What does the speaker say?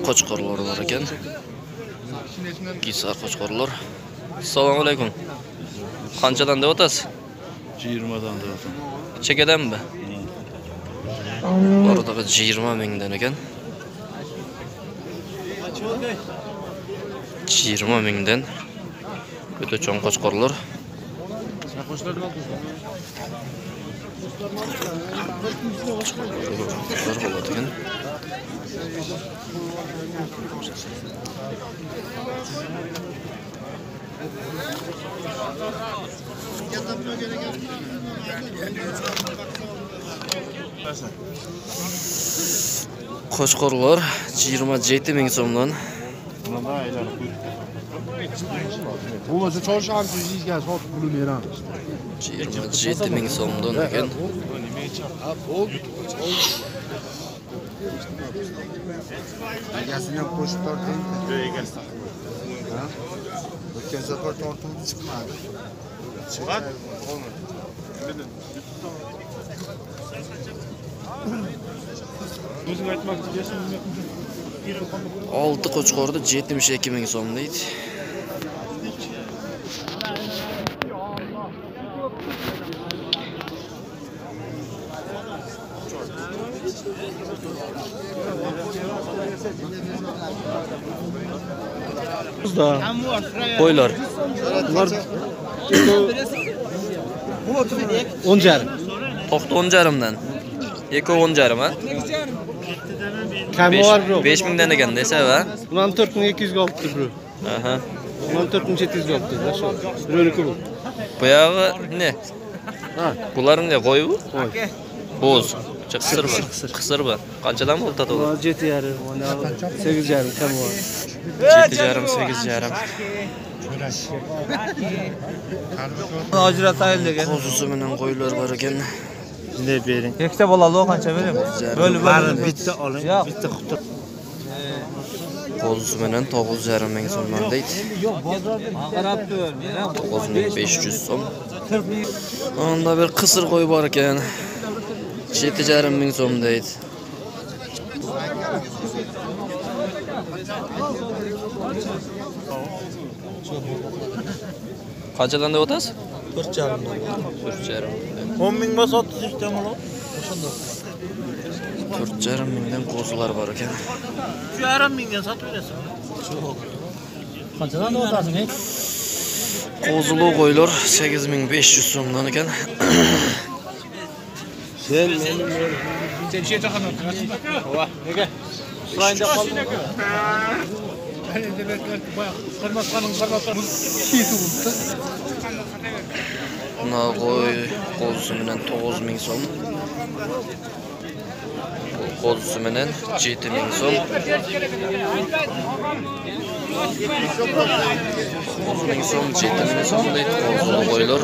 Qo'chqorlar bor ekan. Gisar qo'chqorlar. Assalomu alaykum. Qanchadan deb o'tasiz? 20 dan deb o'taman. Chekadanmi? Oradaga 20 mingdan ekan. 20 mingdan. O'ta cho'ng qo'chqorlar. Qo'chqorlar 27 ming so'mdan. Bu o'zi chorshanba yuzga sotib pulini beramiz. 27 ming so'mdan ekan. Egasini ham qo'shib torting. Egasi. O'tgan safar tortuvdi chiqmadi. Chiqadi. O'zing aytmoqchi bo'lsang, 6 qo'chqorda 72 ming so'm deydi. Qo'ylar. Ular 10,5. To'xta 10,5 dan. Eko 10,5 ha? Kami var bro. 5 mingdan ekan desa va. 14,200 ga olibdi bro. Aha. 14,700 ga olibdi. Birovniki bu. Bu yog'i ne? Ha. Bular ne qo'yu? Qo'y. Bo'z. Qisir bu. Qisir bu. Qanchadan bo'ldi to'g'ri? 7,5, mana 8,5 kami var. 7,5 8,5. Ajratayın degan. Qo'zusi bilan qo'ylar bor ekan. Ne bering? Ikkita bo'ladi, qancha beraman? Bo'lib bitta oling, bitta qutib. Qo'zusi bilan 9,5 ming so'mdan deydi. Yo'q, bozorda qarab tur. 9500 so'm. Onda bir qisir qo'y bor ekan. 7,5 ming so'm deydi. Qanchadan deb o'tasiz? 4,5. 4,5. 10 ming bas otdi ishtamalo. 4,5 mingdan qo'zilar bor ekan. 3,5 mingdan sotib berasiz. Qanchadan o'tasiz? Qo'zilo qo'ylar 8500 so'mdan ekan. Sen şey takan oturasın. Va, nega? Sırayında kaldı. Buna qo'y qo'zisi bilan 9 ming so'm. Qo'zisi bilan 7 ming so'm. 9 ming so'm, 7 ming so'm deydi qo'zilo qo'ylar.